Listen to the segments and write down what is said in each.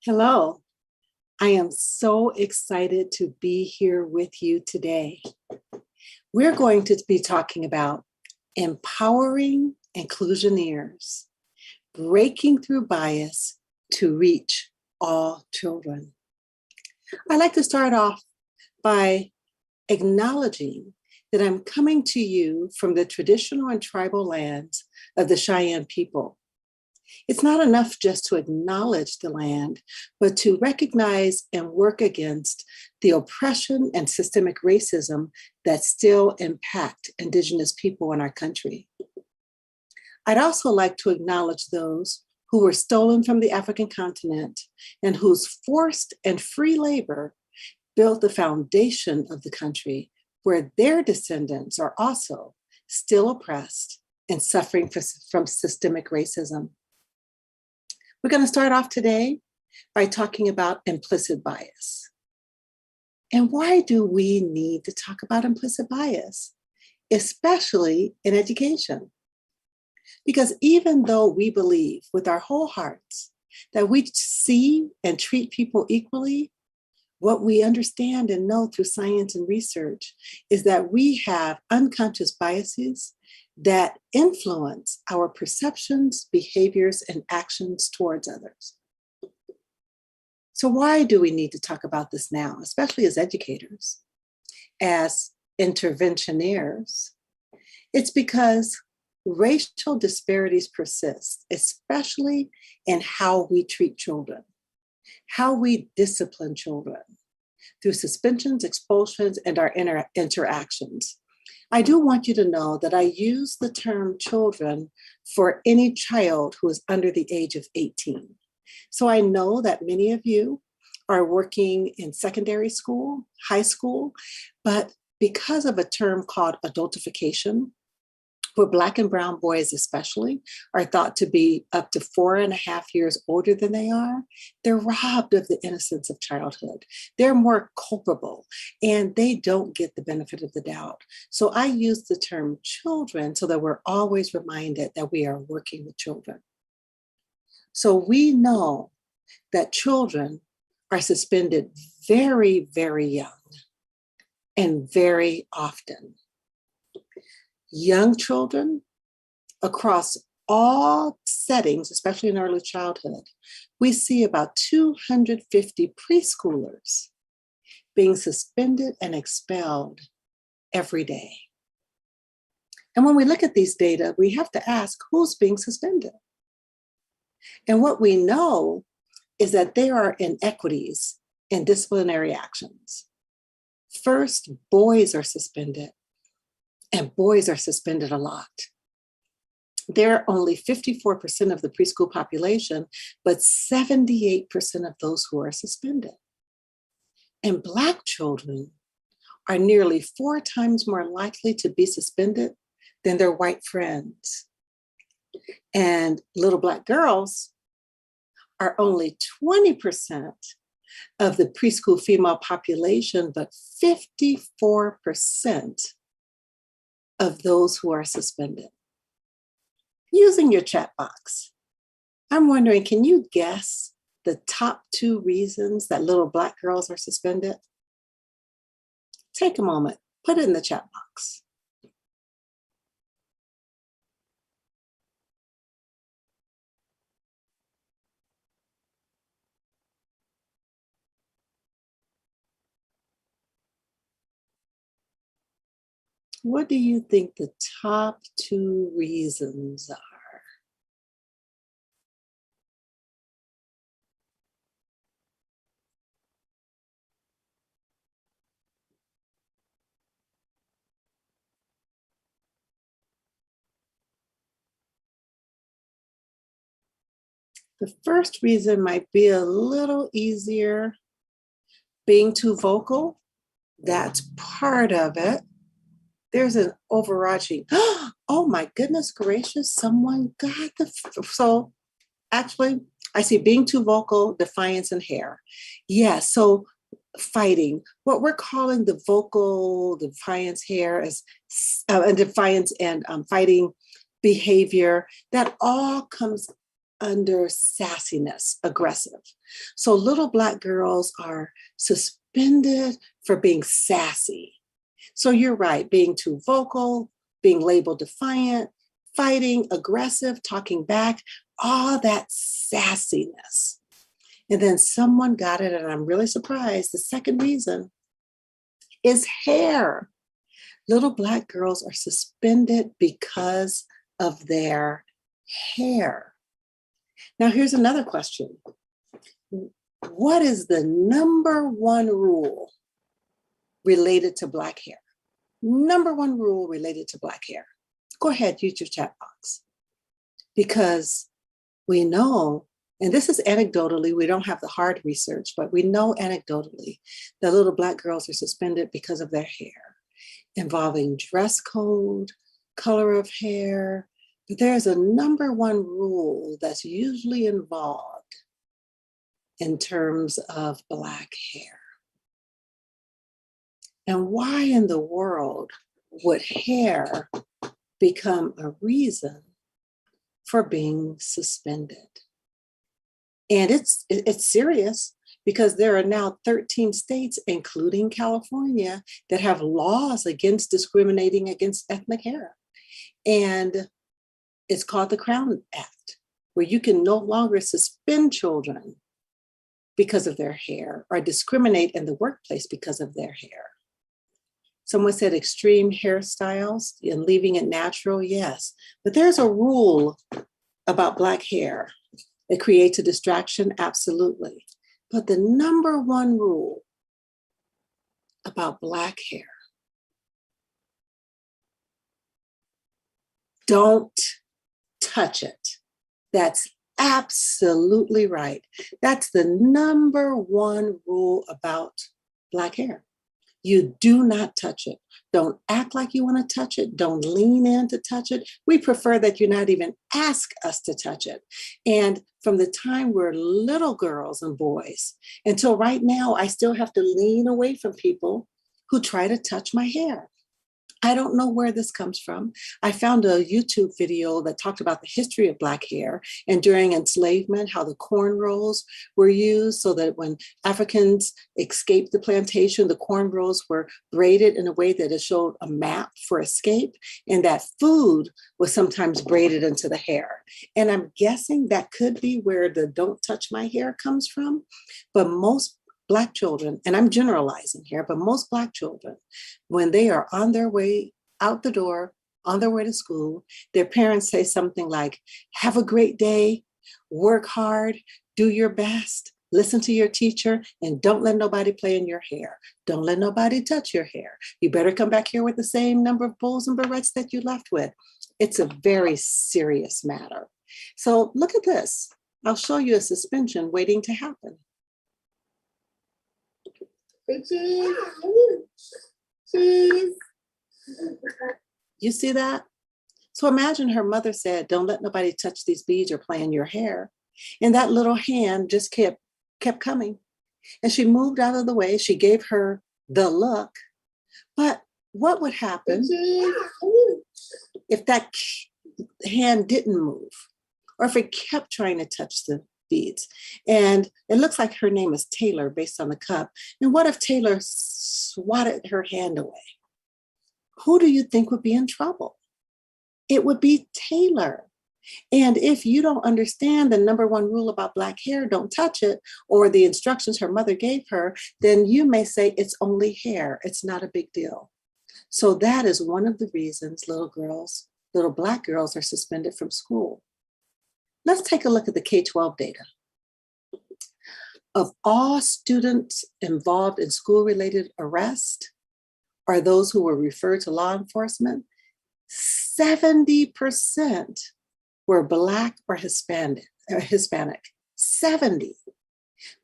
Hello, I am so excited to be here with you today. We're going to be talking about empowering inclusioneers, breaking through bias to reach all children. I'd like to start off by acknowledging that I'm coming to you from the traditional and tribal lands of the Cheyenne people. It's not enough just to acknowledge the land, but to recognize and work against the oppression and systemic racism that still impact Indigenous people in our country. I'd also like to acknowledge those who were stolen from the African continent and whose forced and free labor built the foundation of the country, where their descendants are also still oppressed and suffering from systemic racism. We're going to start off today by talking about implicit bias. And why do we need to talk about implicit bias, especially in education? Because even though we believe with our whole hearts that we see and treat people equally, what we understand and know through science and research is that we have unconscious biases that influence our perceptions, behaviors, and actions towards others. So why do we need to talk about this now, especially as educators, as interventioneers? It's because racial disparities persist, especially in how we treat children, how we discipline children through suspensions, expulsions, and our interactions. I do want you to know that I use the term children for any child who is under the age of 18. So I know that many of you are working in secondary school, high school, but because of a term called adultification, where Black and brown boys especially are thought to be up to 4.5 years older than they are, they're robbed of the innocence of childhood. They're more culpable and they don't get the benefit of the doubt. So I use the term children so that we're always reminded that we are working with children. So we know that children are suspended very, very young and very often. Young children across all settings, especially in early childhood, we see about 250 preschoolers being suspended and expelled every day. And when we look at these data, we have to ask who's being suspended. And what we know is that there are inequities in disciplinary actions. First, boys are suspended. And boys are suspended a lot. They're only 54% of the preschool population, but 78% of those who are suspended. And Black children are nearly 4 times more likely to be suspended than their white friends. And little Black girls are only 20% of the preschool female population, but 54% of those who are suspended. Using your chat box, I'm wondering, can you guess the top 2 reasons that little Black girls are suspended? Take a moment, put it in the chat box. What do you think the top 2 reasons are? The first reason might be a little easier. Being too vocal, that's part of it. There's an overarching, oh my goodness gracious, someone got so actually, I see being too vocal, defiance, and hair. Yeah, so fighting, what we're calling the vocal, defiance, hair, is and defiance and fighting behavior, that all comes under sassiness, aggressive. So little Black girls are suspended for being sassy. So you're right, being too vocal, being labeled defiant, fighting, aggressive, talking back, all that sassiness. And then someone got it, and I'm really surprised. The second reason is hair. Little Black girls are suspended because of their hair. Now, here's another question. What is the number one rule related to Black hair? Number one rule related to Black hair. Go ahead, use your chat box. Because we know, and this is anecdotally, we don't have the hard research, but we know anecdotally that little Black girls are suspended because of their hair, involving dress code, color of hair. But there's a number one rule that's usually involved in terms of Black hair. And why in the world would hair become a reason for being suspended? And it's serious, because there are now 13 states, including California, that have laws against discriminating against ethnic hair. And it's called the Crown Act, where you can no longer suspend children because of their hair or discriminate in the workplace because of their hair. Someone said extreme hairstyles and leaving it natural, yes. But there's a rule about Black hair. It creates a distraction, absolutely. But the number one rule about Black hair, don't touch it. That's absolutely right. That's the number one rule about Black hair. You do not touch it. Don't act like you want to touch it. Don't lean in to touch it. We prefer that you not even ask us to touch it. And from the time we're little girls and boys until right now, I still have to lean away from people who try to touch my hair. I don't know where this comes from. I found a YouTube video that talked about the history of Black hair and during enslavement, how the cornrows were used so that when Africans escaped the plantation, the cornrows were braided in a way that it showed a map for escape, and that food was sometimes braided into the hair. And I'm guessing that could be where the don't touch my hair comes from. But most Black children, and I'm generalizing here, but most Black children, when they are on their way out the door, on their way to school, their parents say something like, have a great day, work hard, do your best, listen to your teacher, and don't let nobody play in your hair. Don't let nobody touch your hair. You better come back here with the same number of bows and barrettes that you left with. It's a very serious matter. So look at this. I'll show you a suspension waiting to happen. Cheese. You see that? So imagine her mother said, don't let nobody touch these beads or play in your hair. And that little hand just kept coming. And she moved out of the way. She gave her the look. But what would happen if that hand didn't move? Or if it kept trying to touch the beads? And it looks like her name is Taylor based on the cup. And what if Taylor swatted her hand away? Who do you think would be in trouble? It would be Taylor. And if you don't understand the number one rule about Black hair, don't touch it, or the instructions her mother gave her, then you may say it's only hair. It's not a big deal. So that is one of the reasons little Black girls are suspended from school. Let's take a look at the K-12 data. Of all students involved in school-related arrest, or those who were referred to law enforcement, 70% were Black or Hispanic. 70.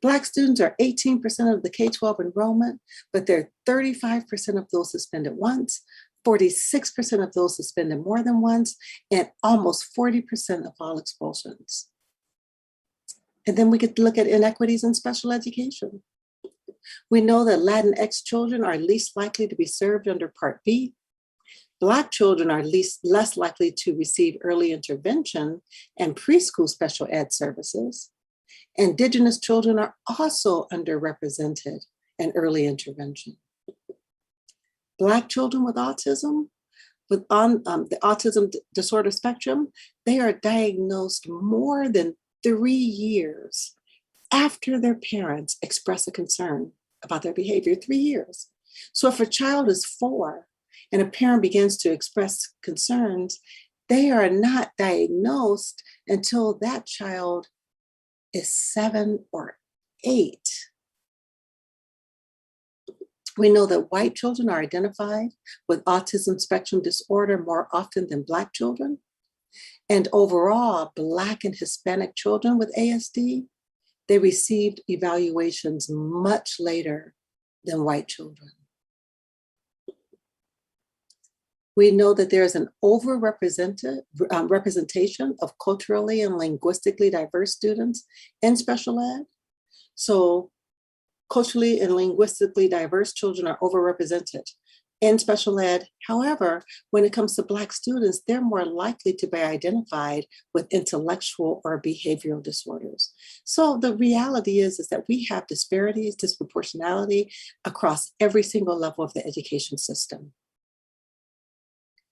Black students are 18% of the K-12 enrollment, but they're 35% of those suspended once, 46% of those suspended more than once, and almost 40% of all expulsions. And then we get to look at inequities in special education. We know that Latinx children are least likely to be served under Part B. Black children are less likely to receive early intervention and preschool special ed services. Indigenous children are also underrepresented in early intervention. Black children with autism, on the autism disorder spectrum, they are diagnosed more than 3 years after their parents express a concern about their behavior, 3 years. So if a child is 4 and a parent begins to express concerns, they are not diagnosed until that child is 7 or 8. We know that white children are identified with autism spectrum disorder more often than Black children. And overall, Black and Hispanic children with ASD, they received evaluations much later than white children. We know that there's an overrepresentation of culturally and linguistically diverse students in special ed. So culturally and linguistically diverse children are overrepresented in special ed. However, when it comes to Black students, they're more likely to be identified with intellectual or behavioral disorders. So the reality is that we have disparities, disproportionality across every single level of the education system.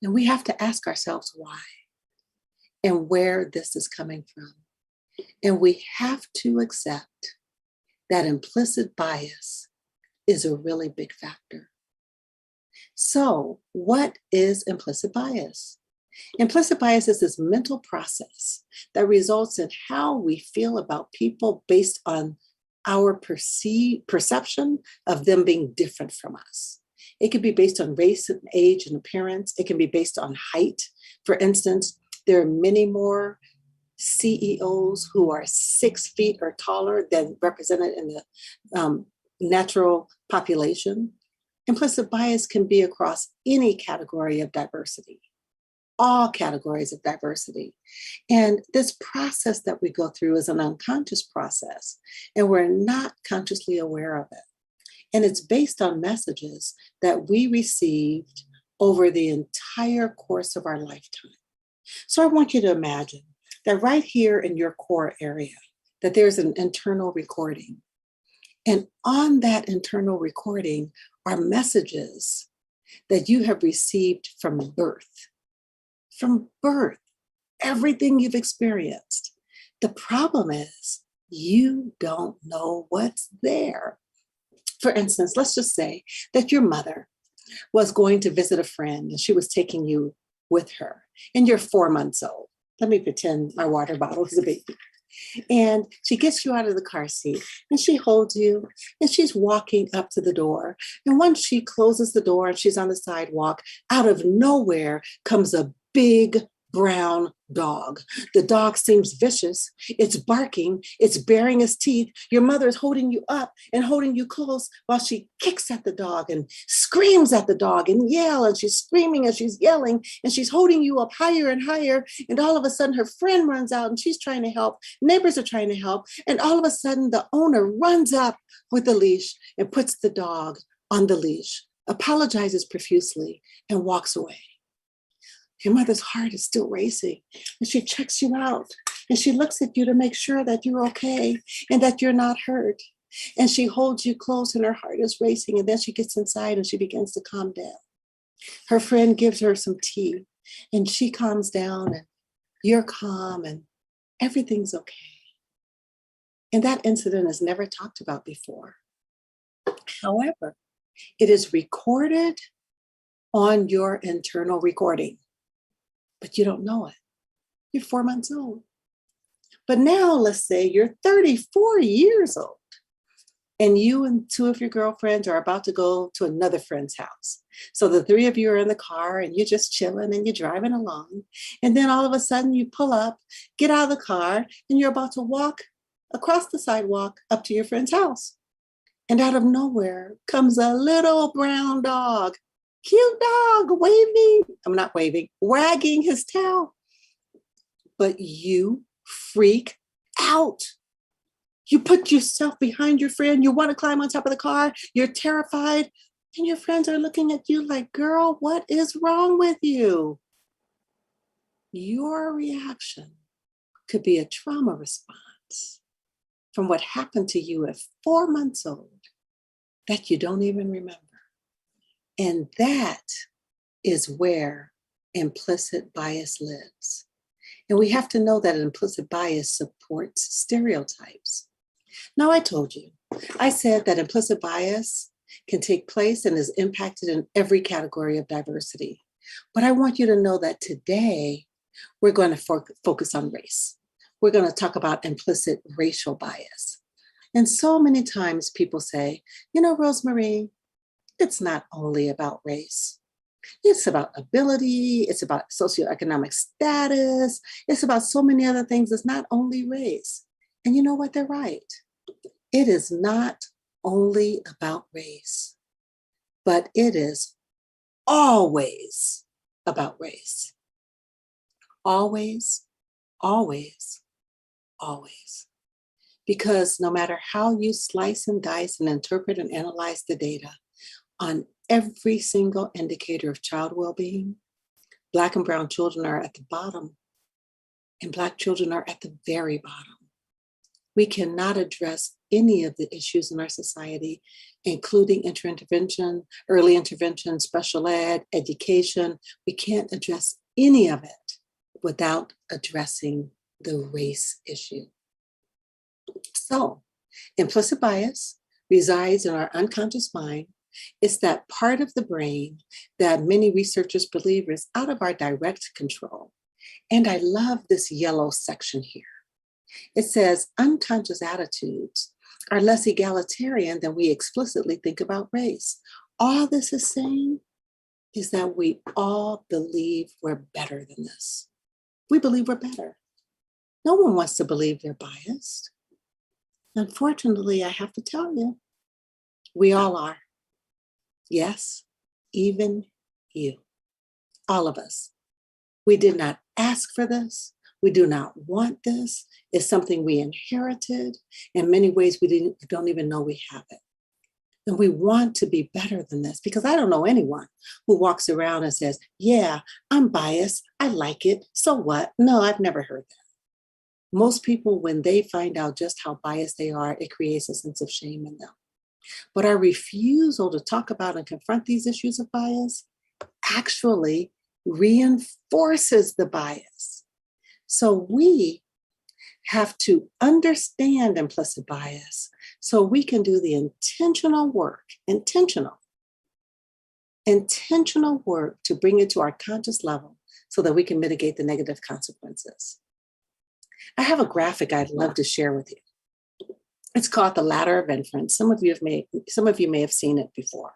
And we have to ask ourselves why and where this is coming from. And we have to accept that implicit bias is a really big factor. So, what is implicit bias? Implicit bias is this mental process that results in how we feel about people based on our perception of them being different from us. It can be based on race and age and appearance. It can be based on height. For instance, there are many more CEOs who are 6 feet or taller than represented in the natural population. Implicit bias can be across any category of diversity, all categories of diversity. And this process that we go through is an unconscious process, and we're not consciously aware of it. And it's based on messages that we received over the entire course of our lifetime. So I want you to imagine that right here in your core area, that there's an internal recording. And on that internal recording are messages that you have received from birth. From birth, everything you've experienced. The problem is you don't know what's there. For instance, let's just say that your mother was going to visit a friend and she was taking you with her, and you're 4 months old. Let me pretend my water bottle is a baby. And she gets you out of the car seat and she holds you and she's walking up to the door. And once she closes the door and she's on the sidewalk, out of nowhere comes a big brown dog. The dog seems vicious. It's barking. It's baring its teeth. Your mother is holding you up and holding you close while she kicks at the dog and screams at the dog and yells. And she's screaming and she's yelling and she's holding you up higher and higher. And all of a sudden her friend runs out and she's trying to help. Neighbors are trying to help. And all of a sudden the owner runs up with the leash and puts the dog on the leash, apologizes profusely, and walks away. Your mother's heart is still racing, and she checks you out, and she looks at you to make sure that you're okay and that you're not hurt. And she holds you close, and her heart is racing, and then she gets inside and she begins to calm down. Her friend gives her some tea, and she calms down, and you're calm, and everything's okay. And that incident is never talked about before. However, it is recorded on your internal recording. But you don't know it. You're 4 months old. But now let's say you're 34 years old and you and 2 of your girlfriends are about to go to another friend's house. So the 3 of you are in the car and you're just chilling and you're driving along. And then all of a sudden you pull up, get out of the car, and you're about to walk across the sidewalk up to your friend's house. And out of nowhere comes a little brown dog. Cute dog, wagging his tail. But you freak out. You put yourself behind your friend. You want to climb on top of the car. You're terrified. And your friends are looking at you like, girl, what is wrong with you? Your reaction could be a trauma response from what happened to you at 4 months old that you don't even remember. And that is where implicit bias lives. And we have to know that implicit bias supports stereotypes. Now, I told you, I said that implicit bias can take place and is impacted in every category of diversity. But I want you to know that today we're going to focus on race. We're going to talk about implicit racial bias. And so many times people say, you know, Rosemary, it's not only about race. It's about ability, it's about socioeconomic status, it's about so many other things. It's not only race. And you know what? They're right. It is not only about race, but it is always about race. Always, always, always. Because no matter how you slice and dice and interpret and analyze the data, on every single indicator of child well-being, Black and brown children are at the bottom, and Black children are at the very bottom. We cannot address any of the issues in our society, including intervention, early intervention, special ed, education. We can't address any of it without addressing the race issue. So, implicit bias resides in our unconscious mind. It's that part of the brain that many researchers believe is out of our direct control. And I love this yellow section here. It says unconscious attitudes are less egalitarian than we explicitly think about race. All this is saying is that we all believe we're better than this. We believe we're better. No one wants to believe they're biased. Unfortunately, I have to tell you, we all are. Yes, even you, all of us. We did not ask for this. We do not want this. It's something we inherited. In many ways, we don't even know we have it. And we want to be better than this because I don't know anyone who walks around and says, yeah, I'm biased. I like it. So what? No, I've never heard that. Most people, when they find out just how biased they are, it creates a sense of shame in them. But our refusal to talk about and confront these issues of bias actually reinforces the bias. So we have to understand implicit bias so we can do the intentional work to bring it to our conscious level so that we can mitigate the negative consequences. I have a graphic I'd love to share with you. It's called the ladder of inference. Some of you may have seen it before.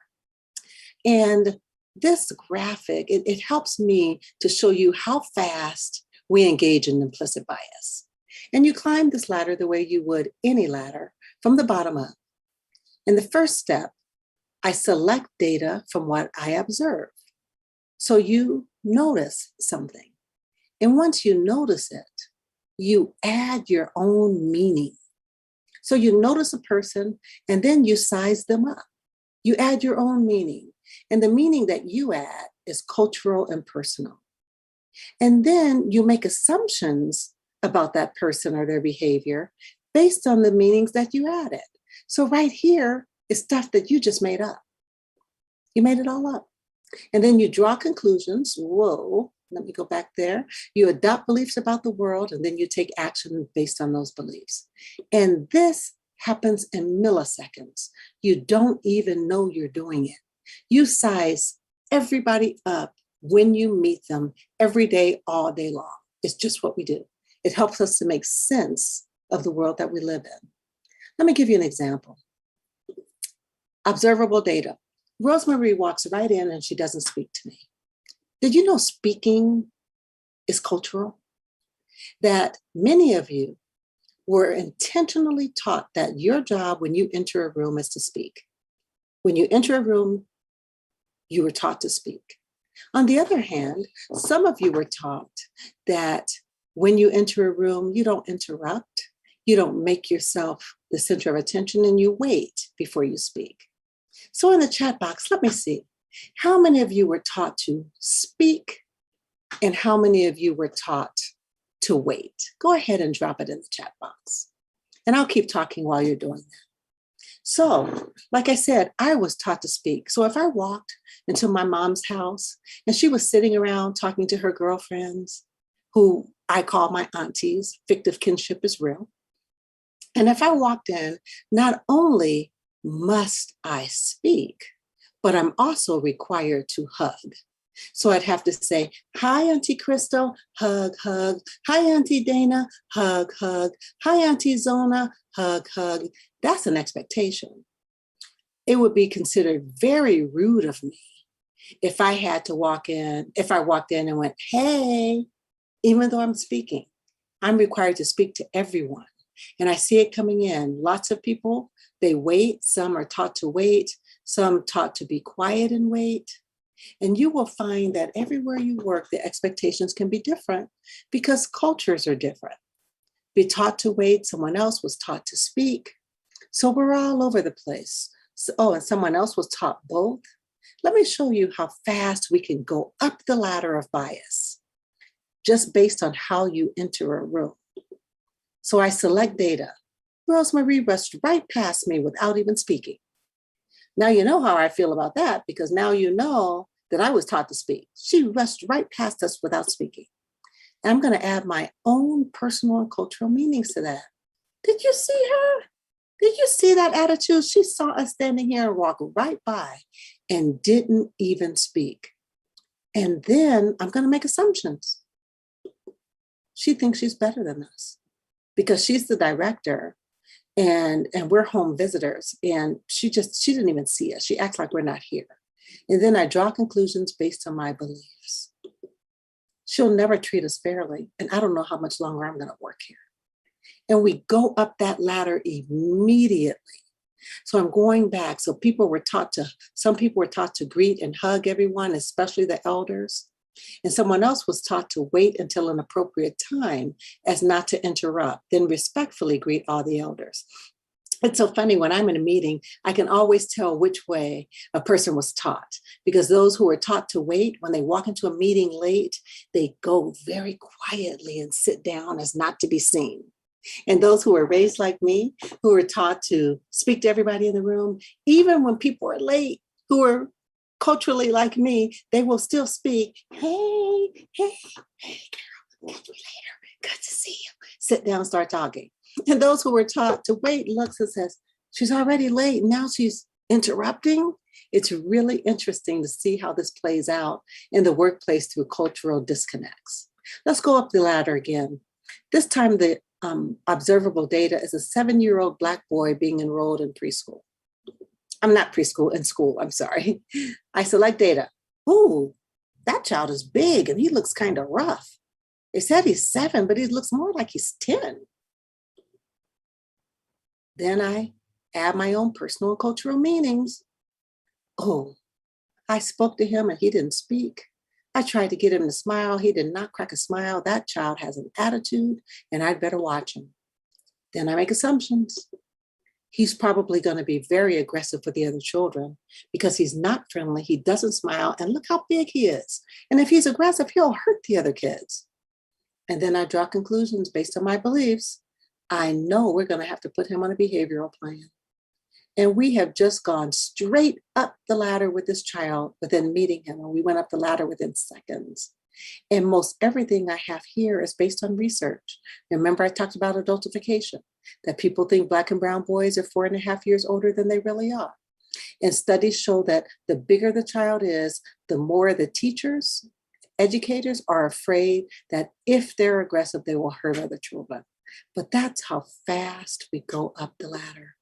And this graphic, it helps me to show you how fast we engage in implicit bias. And you climb this ladder the way you would any ladder, from the bottom up. In the first step, I select data from what I observe. So you notice something. And once you notice it, you add your own meaning. So you notice a person and then you size them up. You add your own meaning. And the meaning that you add is cultural and personal. And then you make assumptions about that person or their behavior based on the meanings that you added. So right here is stuff that you just made up. You made it all up. And then you draw conclusions. Whoa, let me go back there. You adopt beliefs about the world, and then you take action based on those beliefs. And this happens in milliseconds. You don't even know you're doing it. You size everybody up when you meet them every day, all day long. It's just what we do. It helps us to make sense of the world that we live in. Let me give you an example. Observable data. Rosemary walks right in and she doesn't speak to me. Did you know speaking is cultural? That many of you were intentionally taught that your job when you enter a room is to speak. When you enter a room, you were taught to speak. On the other hand, some of you were taught that when you enter a room, you don't interrupt, you don't make yourself the center of attention, and you wait before you speak. So in the chat box, let me see. How many of you were taught to speak and how many of you were taught to wait? Go ahead and drop it in the chat box. And I'll keep talking while you're doing that. So, like I said, I was taught to speak. So if I walked into my mom's house and she was sitting around talking to her girlfriends, who I call my aunties, fictive kinship is real. And if I walked in, not only must I speak, but I'm also required to hug. So I'd have to say, hi, Auntie Crystal, hug, hug. Hi, Auntie Dana, hug, hug. Hi, Auntie Zona, hug, hug. That's an expectation. It would be considered very rude of me if I had to walk in, if I walked in and went, hey, even though I'm speaking, I'm required to speak to everyone. And I see it coming in. Lots of people, they wait. Some are taught to wait. Some taught to be quiet and wait. And you will find that everywhere you work, the expectations can be different because cultures are different. Be taught to wait, someone else was taught to speak. So we're all over the place. So, and someone else was taught both. Let me show you how fast we can go up the ladder of bias just based on how you enter a room. So I select data. Rosemary rushed right past me without even speaking. Now you know how I feel about that because now you know that I was taught to speak. She rushed right past us without speaking. And I'm going to add my own personal and cultural meanings to that. Did you see her? Did you see that attitude? She saw us standing here and walked right by and didn't even speak. And then I'm going to make assumptions. She thinks she's better than us because she's the director and we're home visitors. And she didn't even see us. She acts like we're not here. And then I draw conclusions based on my beliefs. She'll never treat us fairly. And I don't know how much longer I'm going to work here. And we go up that ladder immediately. So I'm going back. So some people were taught to greet and hug everyone, especially the elders. And someone else was taught to wait until an appropriate time as not to interrupt, then respectfully greet all the elders. It's so funny when I'm in a meeting, I can always tell which way a person was taught because those who are taught to wait, when they walk into a meeting late, they go very quietly and sit down as not to be seen. And those who are raised like me, who are taught to speak to everybody in the room, even when people are late, who are culturally like me, they will still speak. Hey, girl, catch me later. Good to see you. Sit down, start talking. And those who were taught to wait looks and says, she's already late. Now she's interrupting. It's really interesting to see how this plays out in the workplace through cultural disconnects. Let's go up the ladder again. This time the observable data is a 7-year-old Black boy being enrolled in preschool. I'm not preschool, in school, I'm sorry. I select data. Ooh, that child is big and he looks kind of rough. They said he's 7, but he looks more like he's 10. Then I add my own personal and cultural meanings. Oh, I spoke to him and he didn't speak. I tried to get him to smile. He did not crack a smile. That child has an attitude and I'd better watch him. Then I make assumptions. He's probably going to be very aggressive with the other children because he's not friendly. He doesn't smile. And look how big he is. And if he's aggressive, he'll hurt the other kids. And then I draw conclusions based on my beliefs. I know we're going to have to put him on a behavioral plan. And we have just gone straight up the ladder with this child within meeting him. And we went up the ladder within seconds. And most everything I have here is based on research. Remember, I talked about adultification, that people think Black and brown boys are 4.5 years older than they really are. And studies show that the bigger the child is, the more the teachers, educators are afraid that if they're aggressive, they will hurt other children. But that's how fast we go up the ladder.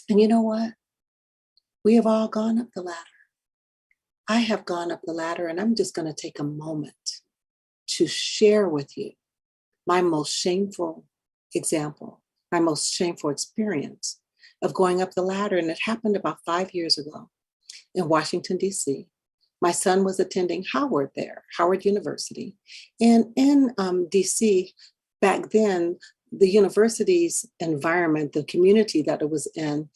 And you know what? We have all gone up the ladder. I have gone up the ladder, and I'm just going to take a moment to share with you my most shameful example, my most shameful experience of going up the ladder. And it happened about 5 years ago in Washington, D.C. My son was attending Howard University. And in D.C., back then, the university's environment, the community that it was in,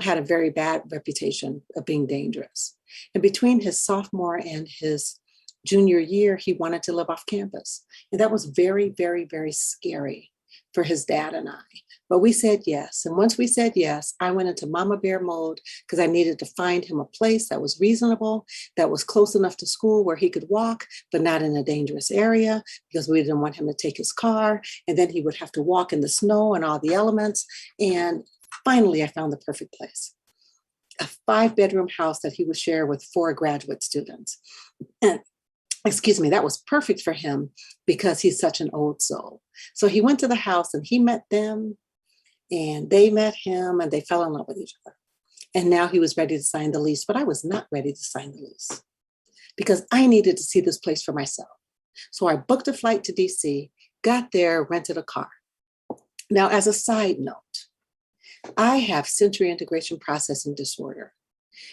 had a very bad reputation of being dangerous. And between his sophomore and his junior year, he wanted to live off campus. And that was very, very, very scary for his dad and I. But we said yes. And once we said yes, I went into mama bear mode because I needed to find him a place that was reasonable, that was close enough to school where he could walk, but not in a dangerous area, because we didn't want him to take his car. And then he would have to walk in the snow and all the elements. And finally, I found the perfect place. A 5-bedroom house that he would share with 4 graduate students. And excuse me, that was perfect for him because he's such an old soul. So he went to the house and he met them and they met him and they fell in love with each other. And now he was ready to sign the lease, but I was not ready to sign the lease because I needed to see this place for myself. So I booked a flight to DC, got there, rented a car. Now, as a side note, I have sensory integration processing disorder.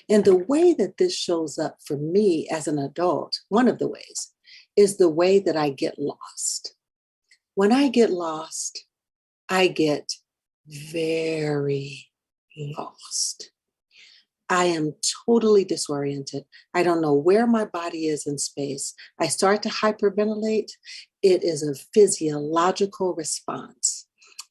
And the way that this shows up for me as an adult, one of the ways, is the way that I get lost. When I get lost, I get very lost. I am totally disoriented. I don't know where my body is in space. I start to hyperventilate. It is a physiological response.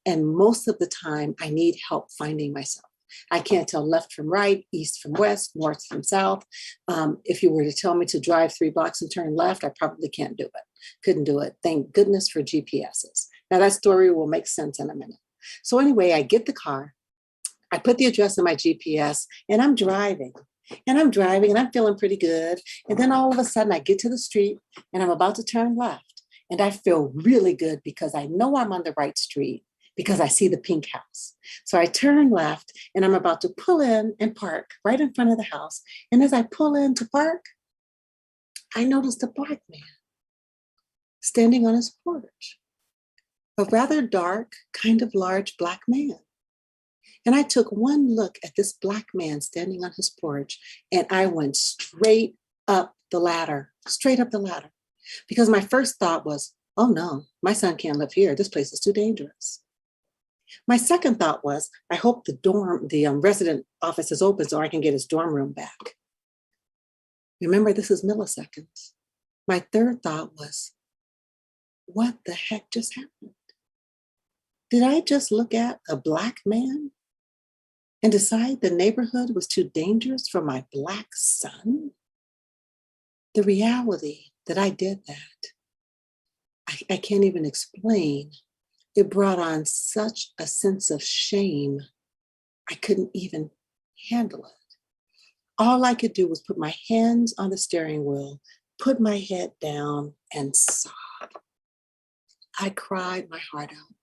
And most of the time, I need help finding myself. I can't tell left from right, east from west, north from south. If you were to tell me to drive 3 blocks and turn left, I probably can't do it. Couldn't do it. Thank goodness for GPSs. Now that story will make sense in a minute. So anyway, I get the car, I put the address in my GPS and I'm driving and I'm feeling pretty good. And then all of a sudden I get to the street and I'm about to turn left and I feel really good because I know I'm on the right street, because I see the pink house. So I turn left and I'm about to pull in and park right in front of the house. And as I pull in to park, I noticed a Black man standing on his porch, a rather dark, kind of large Black man. And I took one look at this Black man standing on his porch and I went straight up the ladder, because my first thought was, oh no, my son can't live here. This place is too dangerous. My second thought was, I hope the resident office is open so I can get his dorm room back. Remember, this is milliseconds. My third thought was, what the heck just happened? Did I just look at a Black man and decide the neighborhood was too dangerous for my Black son? The reality that I did that, I can't even explain. It brought on such a sense of shame, I couldn't even handle it. All I could do was put my hands on the steering wheel, put my head down, and sob. I cried my heart out.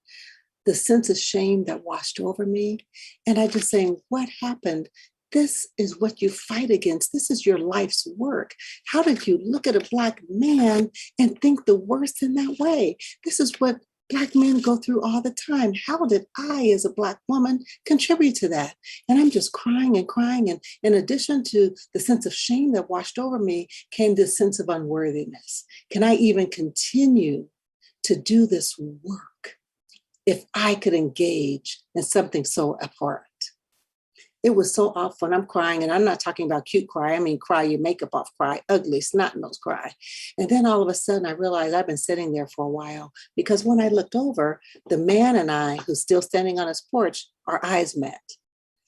The sense of shame that washed over me, and I just saying, what happened? This is what you fight against. This is your life's work. How did you look at a Black man and think the worst in that way? This is what Black men go through all the time. How did I, as a Black woman, contribute to that? And I'm just crying and crying. And in addition to the sense of shame that washed over me, came this sense of unworthiness. Can I even continue to do this work if I could engage in something so abhorrent? It was so awful, and I'm crying, and I'm not talking about cute cry. I mean, cry your makeup off cry, ugly, snot-nosed cry. And then all of a sudden I realized I've been sitting there for a while, because when I looked over, the man and I, who's still standing on his porch, our eyes met.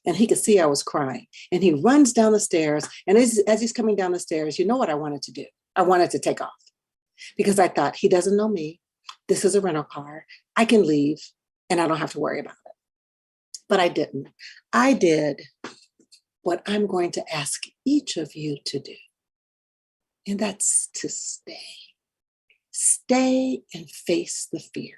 And he could see I was crying. And he runs down the stairs, and as he's coming down the stairs, you know what I wanted to do? I wanted to take off, because I thought, he doesn't know me. This is a rental car. I can leave, and I don't have to worry about it. But I didn't. I did what I'm going to ask each of you to do, and that's to stay. Stay and face the fear.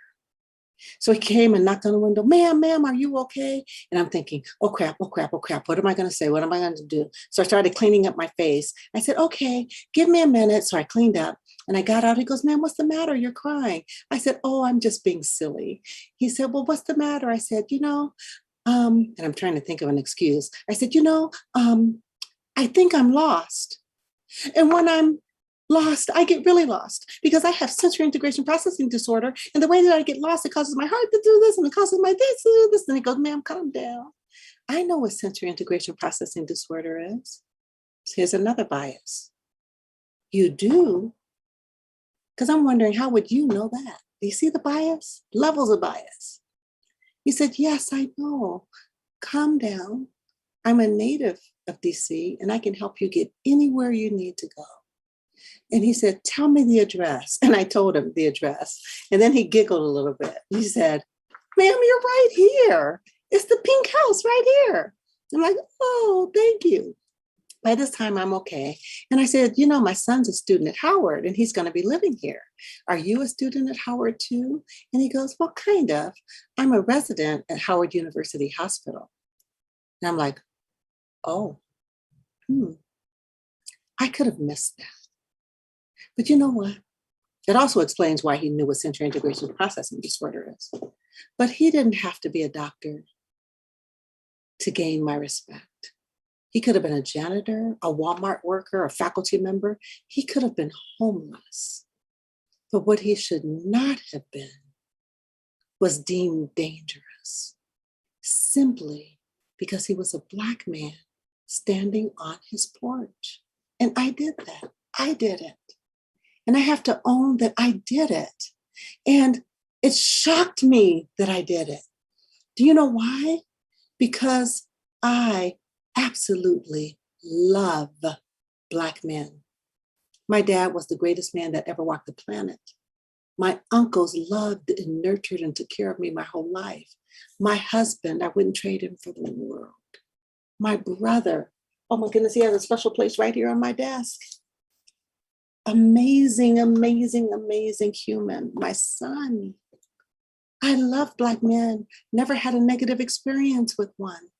So he came and knocked on the window. Ma'am, are you okay? And I'm thinking, oh crap. What am I going to say? What am I going to do? So I started cleaning up my face. I said, okay, give me a minute. So I cleaned up and I got out. He goes, ma'am, what's the matter? You're crying. I said, oh, I'm just being silly. He said, well, what's the matter? I said, and I'm trying to think of an excuse. I said, I think I'm lost. And when I'm lost. I get really lost because I have sensory integration processing disorder. And the way that I get lost, it causes my heart to do this and it causes my this to do this. And he goes, ma'am, calm down. I know what sensory integration processing disorder is. Here's another bias. You do? Because I'm wondering, how would you know that? Do you see the bias? Levels of bias. He said, yes, I know. Calm down. I'm a native of DC and I can help you get anywhere you need to go. And he said, tell me the address. And I told him the address. And then he giggled a little bit. He said, ma'am, you're right here. It's the pink house right here. I'm like, oh, thank you. By this time, I'm okay. And I said, you know, my son's a student at Howard and he's going to be living here. Are you a student at Howard too? And he goes, well, kind of. I'm a resident at Howard University Hospital. And I'm like, oh, I could have missed that. But you know what? It also explains why he knew what sensory integration processing disorder is. But he didn't have to be a doctor to gain my respect. He could have been a janitor, a Walmart worker, a faculty member. He could have been homeless. But what he should not have been was deemed dangerous, simply because he was a Black man standing on his porch. And I did that. I did it. And I have to own that I did it. And it shocked me that I did it. Do you know why? Because I absolutely love Black men. My dad was the greatest man that ever walked the planet. My uncles loved and nurtured and took care of me my whole life. My husband, I wouldn't trade him for the world. My brother, oh my goodness, he has a special place right here on my desk. Amazing, amazing, amazing human. My son. I love Black men, never had a negative experience with one.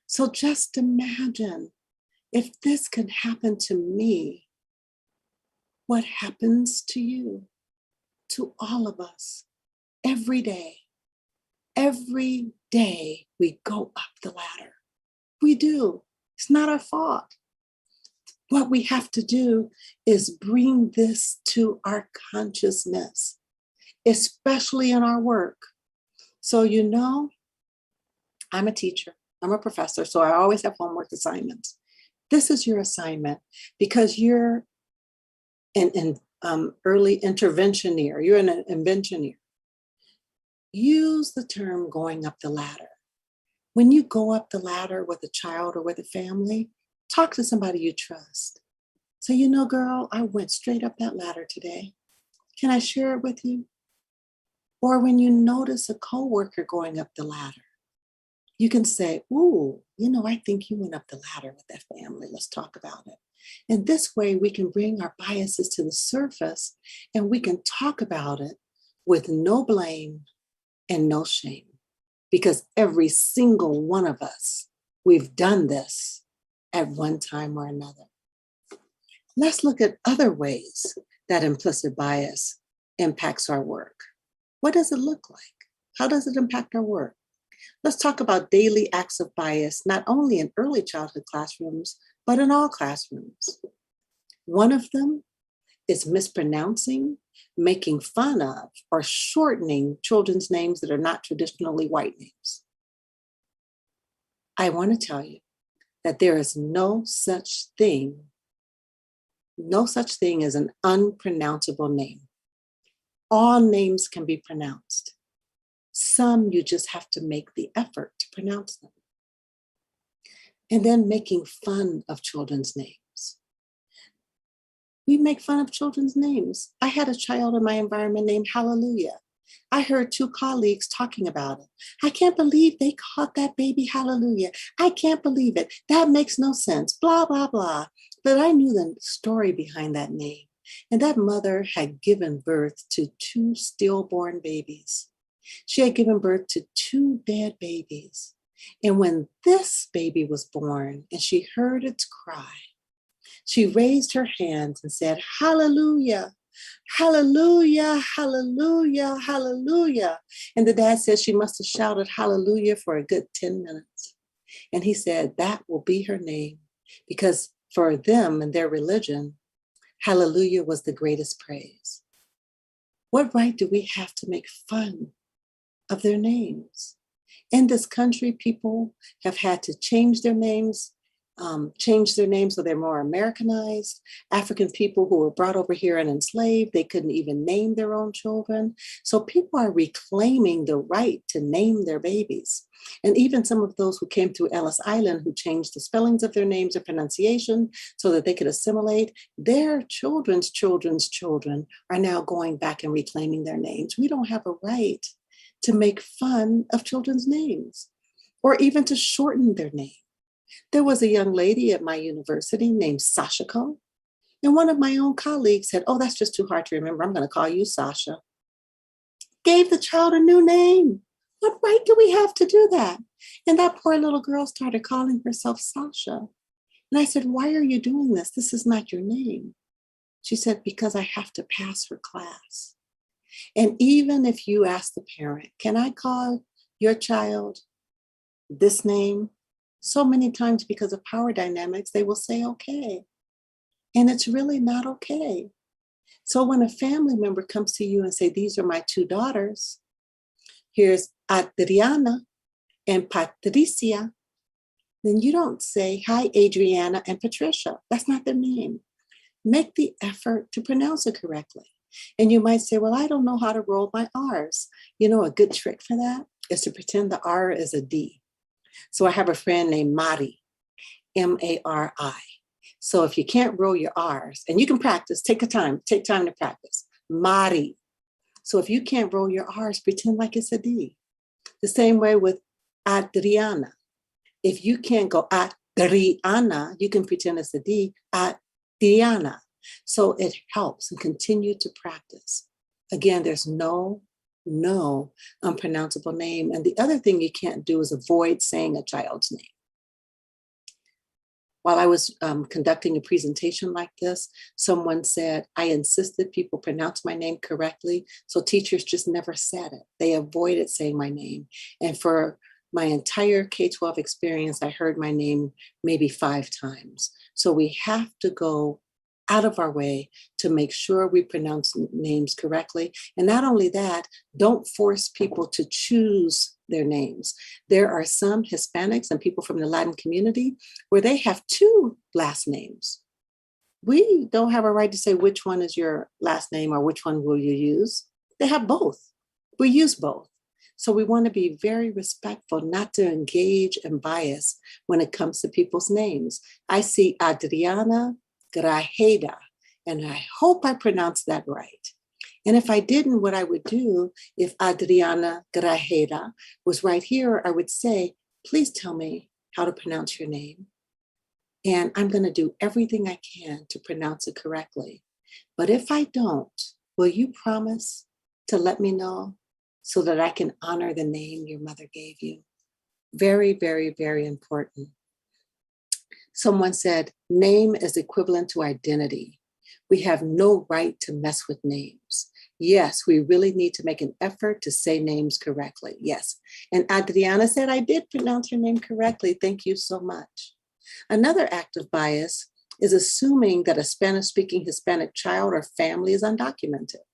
So just imagine if this can happen to me, what happens to you, to all of us, every day. Every day we go up the ladder. We do. It's not our fault. What we have to do is bring this to our consciousness, especially in our work. So, you know, I'm a teacher, I'm a professor, so I always have homework assignments. This is your assignment because you're an early interventioneer, you're an inventioneer. Use the term going up the ladder. When you go up the ladder with a child or with a family, talk to somebody you trust. So, you know, girl, I went straight up that ladder today. Can I share it with you? Or when you notice a coworker going up the ladder, you can say, ooh, you know, I think you went up the ladder with that family. Let's talk about it. And this way we can bring our biases to the surface and we can talk about it with no blame and no shame. Because every single one of us, we've done this at one time or another. Let's look at other ways that implicit bias impacts our work. What does it look like? How does it impact our work? Let's talk about daily acts of bias, not only in early childhood classrooms, but in all classrooms. One of them is mispronouncing, making fun of, or shortening children's names that are not traditionally white names. I want to tell you that there is no such thing as an unpronounceable name. All names can be pronounced. Some you just have to make the effort to pronounce them. And then making fun of children's names. We make fun of children's names. I had a child in my environment named Hallelujah. I heard two colleagues talking about it. I can't believe they called that baby Hallelujah. I can't believe it. That makes no sense, blah, blah, blah. But I knew the story behind that name. And that mother had given birth to two stillborn babies. She had given birth to two dead babies. And when this baby was born and she heard its cry, she raised her hands and said, Hallelujah, hallelujah, hallelujah, hallelujah. And the dad said she must have shouted hallelujah for a good 10 minutes. And he said, that will be her name because for them and their religion, Hallelujah was the greatest praise. What right do we have to make fun of their names? In this country, people have had to change their names so they're more Americanized. African people who were brought over here and enslaved, they couldn't even name their own children. So people are reclaiming the right to name their babies. And even some of those who came through Ellis Island who changed the spellings of their names or pronunciation so that they could assimilate, their children's children are now going back and reclaiming their names. We don't have a right to make fun of children's names or even to shorten their name. There was a young lady at my university named Sashiko, and one of my own colleagues said, "Oh, that's just too hard to remember. I'm going to call you Sasha." Gave the child a new name. What right do we have to do that? And that poor little girl started calling herself Sasha. And I said, "Why are you doing this? This is not your name." She said, "Because I have to pass for class." And even if you ask the parent, "Can I call your child this name?" So many times, because of power dynamics, they will say, "Okay." And it's really not okay. So when a family member comes to you and say, "These are my two daughters, here's Adriana and Patricia," then you don't say, "Hi, Adriana and Patricia." That's not their name. Make the effort to pronounce it correctly. And you might say, "Well, I don't know how to roll my R's." You know, a good trick for that is to pretend the R is a D. So I have a friend named Mari, Mari. So if you can't roll your R's, and you can practice, take time to practice. Mari. So if you can't roll your R's, pretend like it's a D. The same way with Adriana. If you can't go Adriana, you can pretend it's a D, Adriana. So it helps, and continue to practice. Again, there's no unpronounceable name. And the other thing you can't do is avoid saying a child's name. While I was conducting a presentation like this, someone said, "I insisted people pronounce my name correctly, so teachers just never said it. They avoided saying my name." And for my entire K-12 experience, I heard my name maybe 5 times. So we have to go out of our way to make sure we pronounce names correctly. And not only that, don't force people to choose their names. There are some Hispanics and people from the Latin community where they have 2 last names. We don't have a right to say which one is your last name or which one will you use. They have both. We use both. So we want to be very respectful, not to engage in bias when it comes to people's names. I see Adriana Grajeda, and I hope I pronounced that right. And if I didn't, what I would do, if Adriana Grajeda was right here, I would say, "Please tell me how to pronounce your name. And I'm going to do everything I can to pronounce it correctly. But if I don't, will you promise to let me know so that I can honor the name your mother gave you?" Very, very, very important. Someone said, "Name is equivalent to identity. We have no right to mess with names." Yes, we really need to make an effort to say names correctly. Yes. And Adriana said, "I did pronounce her name correctly. Thank you so much." Another act of bias is assuming that a Spanish-speaking Hispanic child or family is undocumented.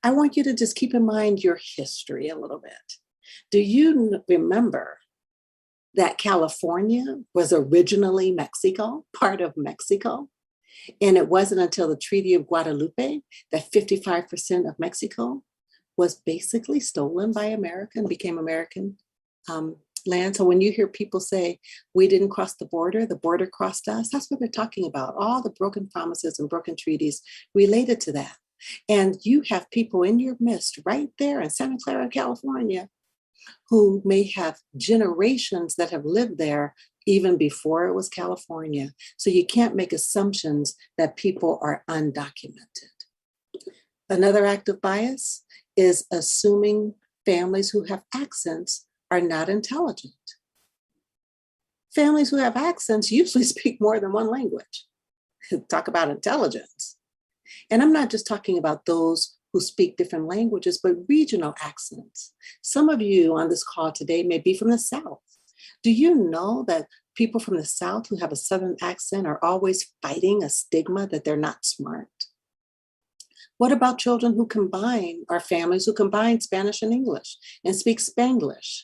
I want you to just keep in mind your history a little bit. Do you remember that California was originally Mexico, part of Mexico? And it wasn't until the Treaty of Guadalupe that 55% of Mexico was basically stolen by America and became American land. So when you hear people say, "We didn't cross the border crossed us," that's what they're talking about. All the broken promises and broken treaties related to that. And you have people in your midst right there in Santa Clara, California, who may have generations that have lived there even before it was California. So you can't make assumptions that people are undocumented. Another act of bias is assuming families who have accents are not intelligent. Families who have accents usually speak more than one language. Talk about intelligence. And I'm not just talking about those who speak different languages, but regional accents. Some of you on this call today may be from the South. Do you know that people from the South who have a Southern accent are always fighting a stigma that they're not smart? What about children who combine, or families who combine Spanish and English and speak Spanglish?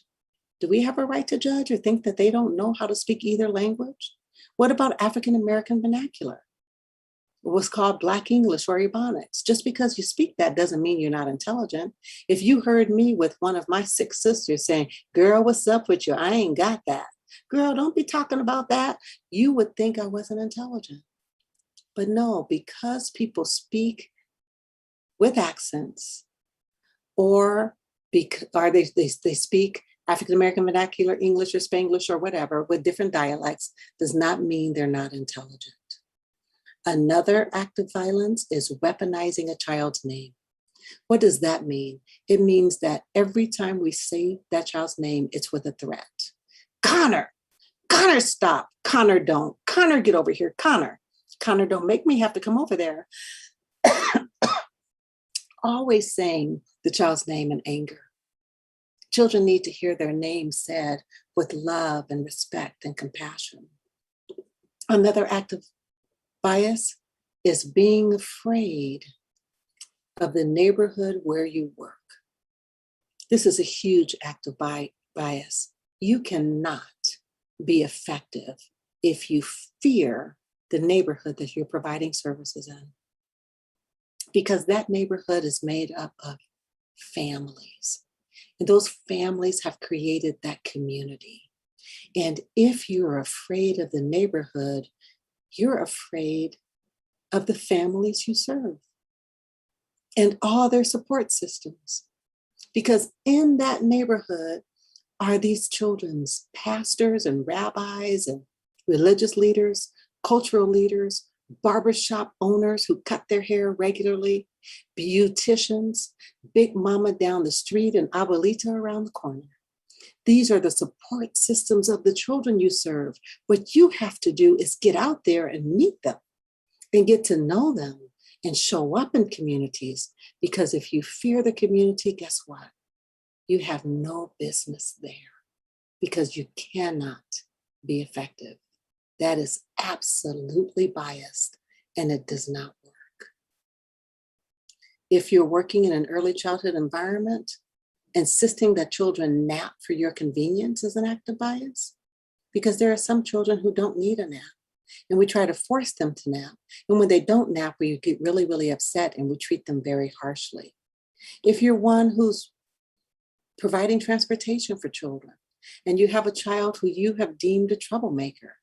Do we have a right to judge or think that they don't know how to speak either language? What about African American vernacular? What's called Black English or Ebonics? Just because you speak that doesn't mean you're not intelligent. If you heard me with one of my 6 sisters saying, girl, what's up with you? I ain't got that. Girl, don't be talking about that. You would think I wasn't intelligent. But no, because people speak with accents, or they speak African American vernacular, English or Spanglish or whatever, with different dialects, does not mean they're not intelligent. Another act of violence is weaponizing a child's name. What does that mean? It means that every time we say that child's name, it's with a threat. Connor, Connor, stop. Connor, don't. Connor, get over here. Connor, don't make me have to come over there. Always saying the child's name in anger. Children need to hear their name said with love and respect and compassion. Another act of bias is being afraid of the neighborhood where you work. This is a huge act of bias. You cannot be effective if you fear the neighborhood that you're providing services in, because that neighborhood is made up of families. And those families have created that community. And if you're afraid of the neighborhood, you're afraid of the families you serve and all their support systems. Because in that neighborhood are these children's pastors and rabbis and religious leaders, cultural leaders, barbershop owners who cut their hair regularly, beauticians, big mama down the street, and abuelita around the corner. These are the support systems of the children you serve. What you have to do is get out there and meet them and get to know them and show up in communities. Because if you fear the community, guess what? You have no business there, because you cannot be effective. That is absolutely biased, and it does not work. If you're working in an early childhood environment, insisting that children nap for your convenience is an act of bias, because there are some children who don't need a nap, and we try to force them to nap. And when they don't nap, we get really, really upset, and we treat them very harshly. If you're one who's providing transportation for children, and you have a child who you have deemed a troublemaker,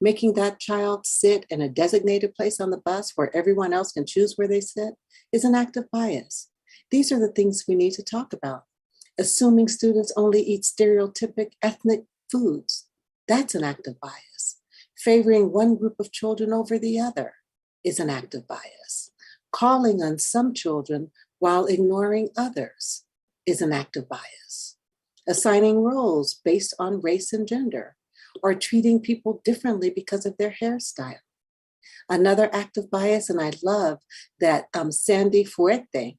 making that child sit in a designated place on the bus where everyone else can choose where they sit is an act of bias. These are the things we need to talk about. Assuming students only eat stereotypic ethnic foods, that's an act of bias. Favoring one group of children over the other is an act of bias. Calling on some children while ignoring others is an act of bias. Assigning roles based on race and gender, or treating people differently because of their hairstyle. Another act of bias, and I love that Sandy Fuerte,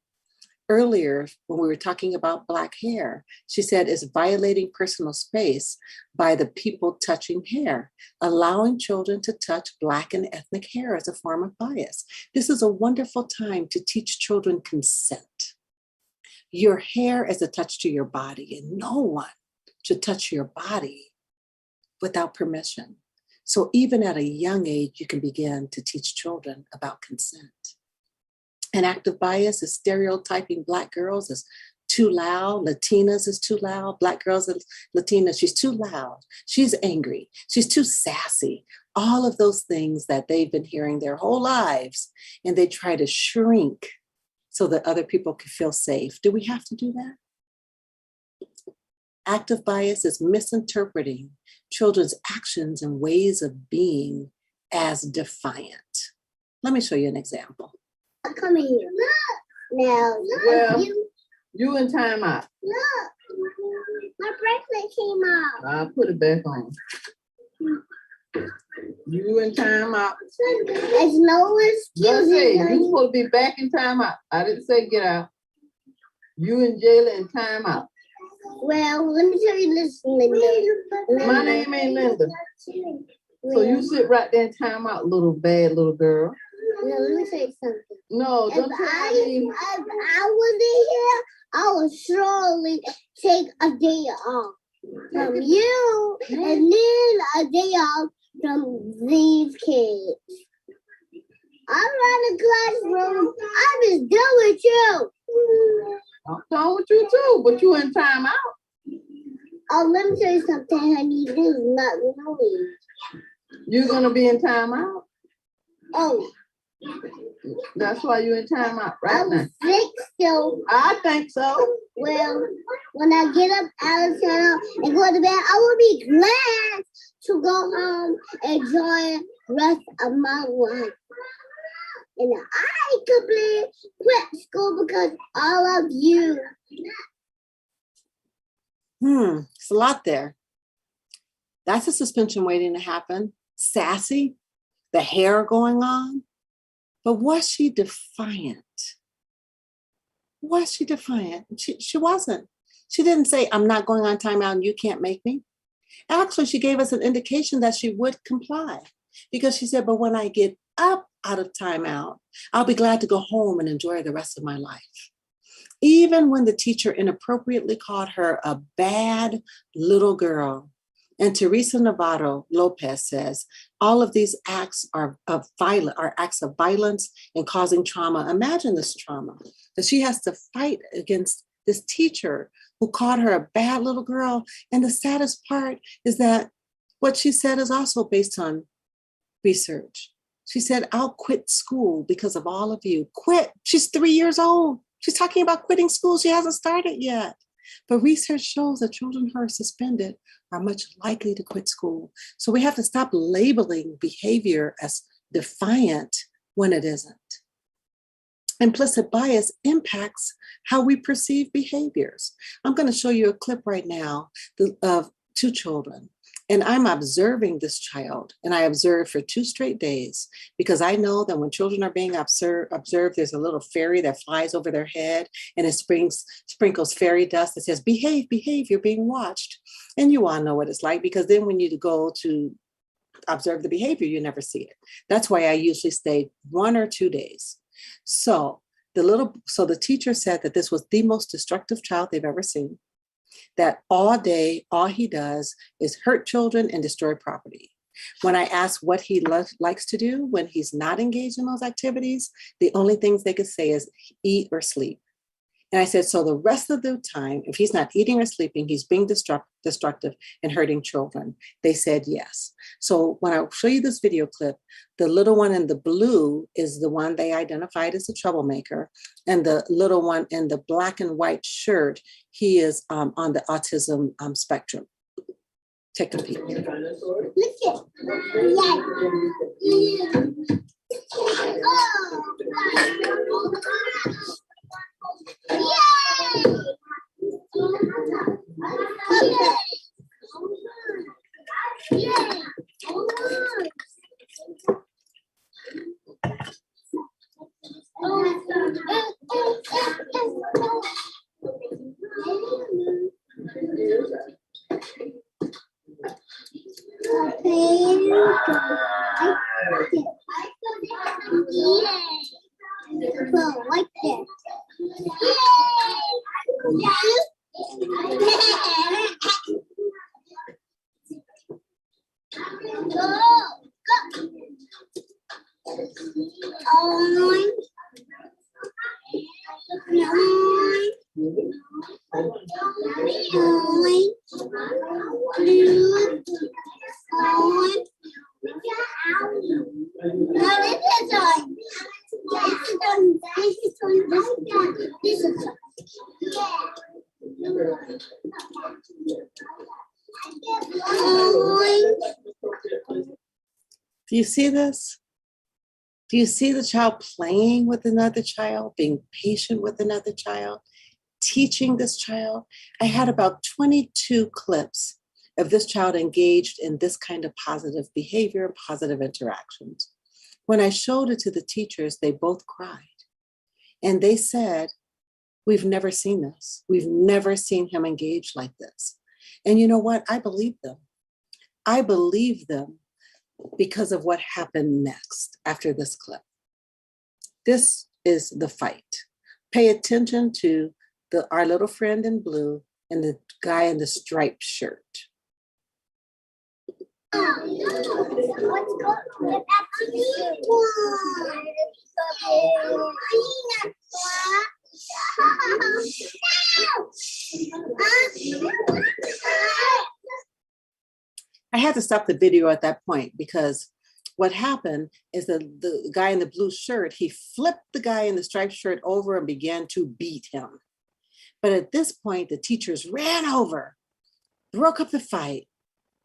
earlier when we were talking about Black hair, she said is violating personal space by the people touching hair, allowing children to touch Black and ethnic hair as a form of bias. This is a wonderful time to teach children consent. Your hair is a touch to your body, and no one should touch your body without permission. So even at a young age, you can begin to teach children about consent. An act of bias is stereotyping Black girls as too loud, Latinas is too loud, Black girls and Latinas, she's too loud, she's angry, she's too sassy. All of those things that they've been hearing their whole lives, and they try to shrink so that other people can feel safe. Do we have to do that? Act of bias is misinterpreting children's actions and ways of being as defiant. Let me show you an example. Come here. Look. Now, Well, you in timeout. look. My bracelet came off. I'll put it back on. You in timeout. There's no Let's say excuses. you supposed to be back in timeout. I didn't say get out. You and Jayla in timeout. Well, let me tell you this, Linda. My name ain't Linda. So you sit right there and time out, little bad little girl. No, let me say something. No, If don't tell me. I wasn't here, I would surely take a day off from you and then a day off from these kids. I'm in the classroom. I'm just done with you. I'm done with you too, but you in time out. Oh, let me tell you something, honey. This is not noise. You're gonna be in time out. Oh, That's why you in time out I right now. was sick still. I think so. Well, when I get up out of town and go to bed, I will be glad to go home and enjoy the rest of my life. And I completely quit school because all of you. It's a lot there. That's a suspension waiting to happen. Sassy, the hair going on. But was she defiant? Was she defiant? She wasn't. She didn't say, I'm not going on timeout and you can't make me. Actually, she gave us an indication that she would comply because she said, but when I get up out of timeout, I'll be glad to go home and enjoy the rest of my life. Even when the teacher inappropriately called her a bad little girl. And Teresa Navarro Lopez says, all of these acts are acts of violence and causing trauma. Imagine this trauma, that she has to fight against this teacher who called her a bad little girl. And the saddest part is that what she said is also based on research. She said, I'll quit school because of all of you. Quit. She's 3 years old. She's talking about quitting school. She hasn't started yet. But research shows that children who are suspended are much likely to quit school. So we have to stop labeling behavior as defiant when it isn't. Implicit bias impacts how we perceive behaviors. I'm going to show you a clip right now of 2 children. And I'm observing this child, and I observed for 2 straight days because I know that when children are being observed, there's a little fairy that flies over their head and it sprinkles fairy dust that says, behave, behave, you're being watched. And you all know what it's like because then when you go to observe the behavior, you never see it. That's why I usually stay 1 or 2 days. So the teacher said that this was the most destructive child they've ever seen. That all day, all he does is hurt children and destroy property. When I asked what he likes to do when he's not engaged in those activities, the only things they could say is eat or sleep. And I said, so the rest of the time, if he's not eating or sleeping, he's being destructive and hurting children. They said yes. So when I show you this video clip, the little one in the blue is the one they identified as a troublemaker. And the little one in the black and white shirt, he is on the autism spectrum. Take a peek. Like that. Do you see this? Do you see the child playing with another child, being patient with another child, teaching this child? I had about 22 clips of this child engaged in this kind of positive behavior and positive interactions. When I showed it to the teachers, they both cried. And they said, We've never seen this. We've never seen him engage like this. And you know what? I believe them. I believe them because of what happened next after this clip. This is the fight. Pay attention to our little friend in blue and the guy in the striped shirt. Let's go get back to the I had to stop the video at that point because what happened is the guy in the blue shirt, he flipped the guy in the striped shirt over and began to beat him. But at this point, the teachers ran over, broke up the fight,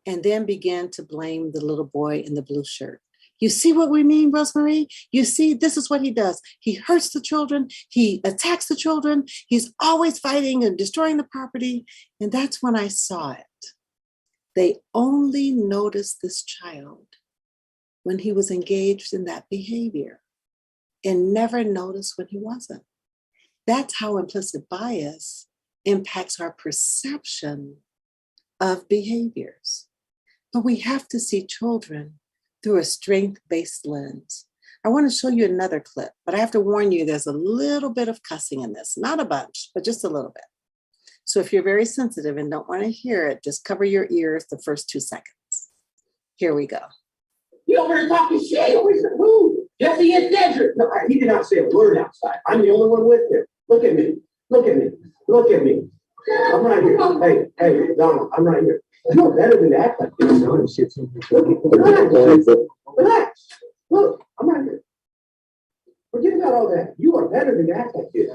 and then began to blame the little boy in the blue shirt. You see what we mean, Rosemary? You see, this is what he does. He hurts the children. He attacks the children. He's always fighting and destroying the property. And that's when I saw it. They only noticed this child when he was engaged in that behavior and never noticed when he wasn't. That's how implicit bias impacts our perception of behaviors. But we have to see children through a strength-based lens. I want to show you another clip, but I have to warn you, there's a little bit of cussing in this, not a bunch, but just a little bit. So if you're very sensitive and don't want to hear it, just cover your ears the first 2 seconds. Here we go. You over there talking shit over here. Move. Jesse is desert. No, he did not say a word outside. I'm the only one with him. Look at me. Look at me. Look at me. I'm right here. Hey, Donald, I'm right here. You're better than that. Relax. Look, I'm right here. Forget about all that. You are better than that like this.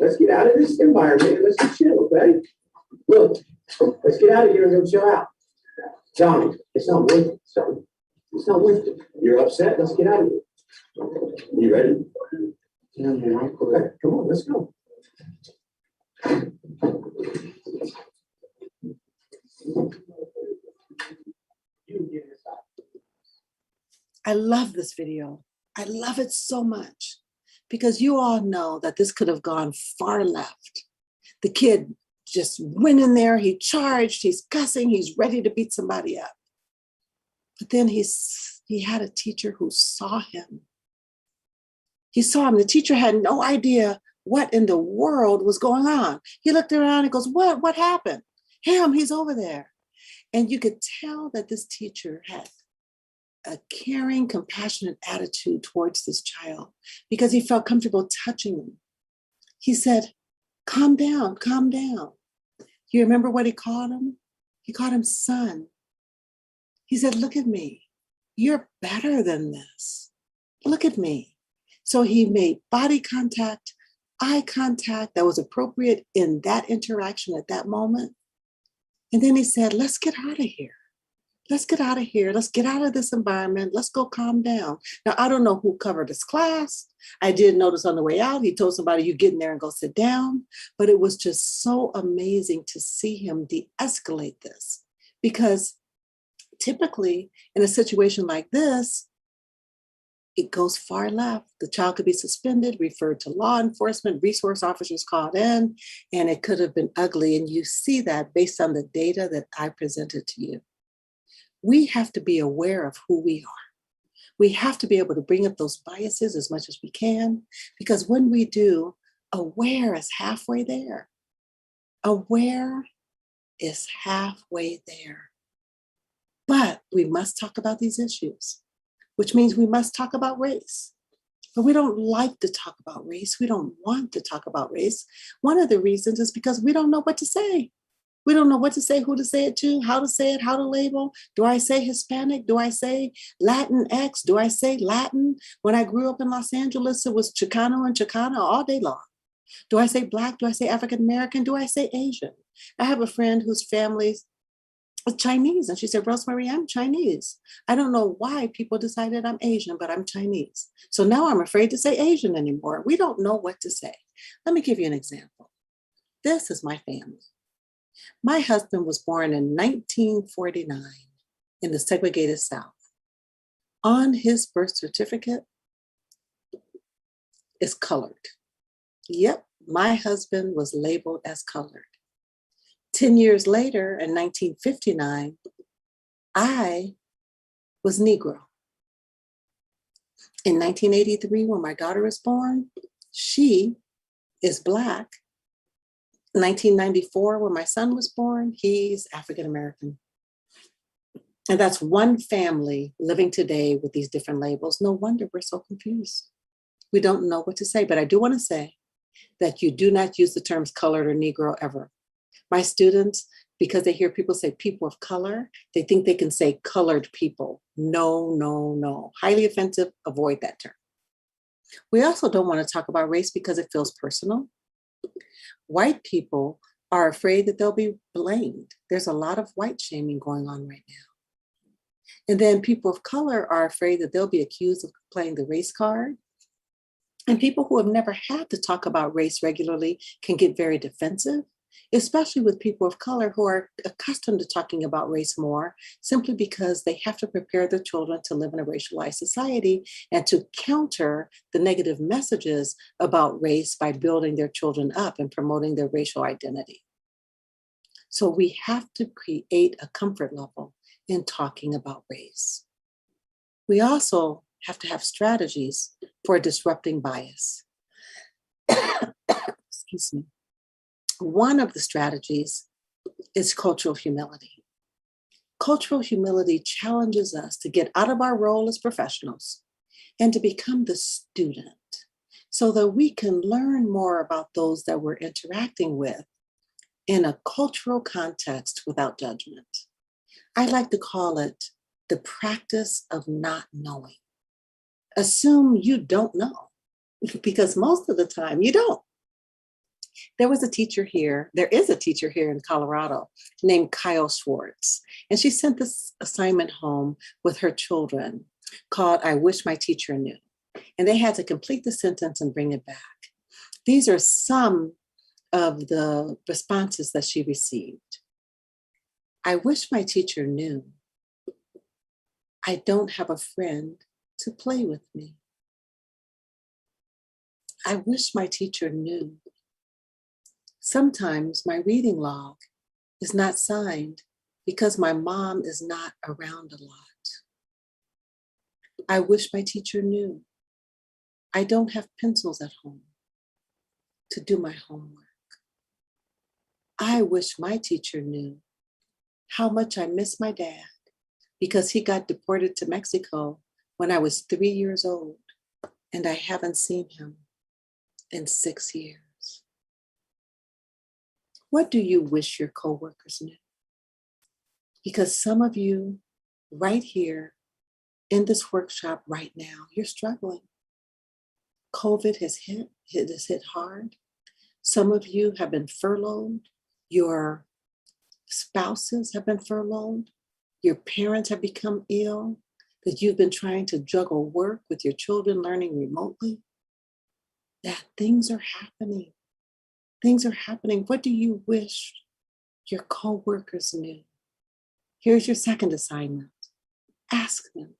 Let's get out of this environment and let's just chill, okay? Look, let's get out of here and go chill out. Johnny, it's not worth it, son. It's not worth it. You're upset. Let's get out of here. You ready? Okay, come on, let's go. I love this video. I love it so much because you all know that this could have gone far left. The kid just went in there, he charged, he's cussing, he's ready to beat somebody up. But then he had a teacher who saw him. He saw him. The teacher had no idea what in the world was going on. He looked around and goes, what happened? Him, he's over there. And you could tell that this teacher had a caring, compassionate attitude towards this child because he felt comfortable touching him. He said, calm down, calm down. You remember what he called him? He called him son. He said, look at me. You're better than this. Look at me. So he made body contact, eye contact that was appropriate in that interaction at that moment. And then he said, let's get out of here. Let's get out of here. Let's get out of this environment. Let's go calm down. Now, I don't know who covered his class. I did notice on the way out, he told somebody, you get in there and go sit down. But it was just so amazing to see him de-escalate this because typically in a situation like this, it goes far left. The child could be suspended, referred to law enforcement, resource officers called in, and it could have been ugly. And you see that based on the data that I presented to you. We have to be aware of who we are. We have to be able to bring up those biases as much as we can, because when we do, aware is halfway there. Aware is halfway there. But we must talk about these issues, which means we must talk about race. But we don't like to talk about race. We don't want to talk about race. One of the reasons is because we don't know what to say. We don't know what to say, who to say it to, how to say it, how to label. Do I say Hispanic? Do I say Latinx? Do I say Latin? When I grew up in Los Angeles, it was Chicano and Chicana all day long. Do I say Black? Do I say African American? Do I say Asian? I have a friend whose family is Chinese, and she said, Rosemary, I'm Chinese. I don't know why people decided I'm Asian, but I'm Chinese. So now I'm afraid to say Asian anymore. We don't know what to say. Let me give you an example. This is my family. My husband was born in 1949 in the segregated South. On his birth certificate is colored. Yep, my husband was labeled as colored. 10 years later, in 1959, I was Negro. In 1983, when my daughter was born, she is Black. 1994, when my son was born, he's African American. And that's one family living today with these different labels. No wonder we're so confused. We don't know what to say, but I do want to say that you do not use the terms colored or Negro ever. My students, because they hear people say people of color, they think they can say colored people. No, no, no. Highly offensive, avoid that term. We also don't want to talk about race because it feels personal. White people are afraid that they'll be blamed. There's a lot of white shaming going on right now. And then people of color are afraid that they'll be accused of playing the race card. And people who have never had to talk about race regularly can get very defensive, especially with people of color who are accustomed to talking about race more, simply because they have to prepare their children to live in a racialized society and to counter the negative messages about race by building their children up and promoting their racial identity. So we have to create a comfort level in talking about race. We also have to have strategies for disrupting bias. Excuse me. One of the strategies is cultural humility. Cultural humility challenges us to get out of our role as professionals and to become the student so that we can learn more about those that we're interacting with in a cultural context without judgment. I like to call it the practice of not knowing. Assume you don't know, because most of the time you don't. There is a teacher here in Colorado named Kyle Schwartz, and she sent this assignment home with her children called I Wish My Teacher Knew. And they had to complete the sentence and bring it back. These are some of the responses that she received. I wish my teacher knew I don't have a friend to play with me. I wish my teacher knew sometimes my reading log is not signed because my mom is not around a lot. I wish my teacher knew I don't have pencils at home to do my homework. I wish my teacher knew how much I miss my dad because he got deported to Mexico when I was 3 years old and I haven't seen him in 6 years. What do you wish your coworkers knew? Because some of you right here in this workshop right now, you're struggling. COVID has hit hard. Some of you have been furloughed. Your spouses have been furloughed. Your parents have become ill, that you've been trying to juggle work with your children learning remotely. That things are happening. Things are happening. What do you wish your coworkers knew? Here's your second assignment. Ask them,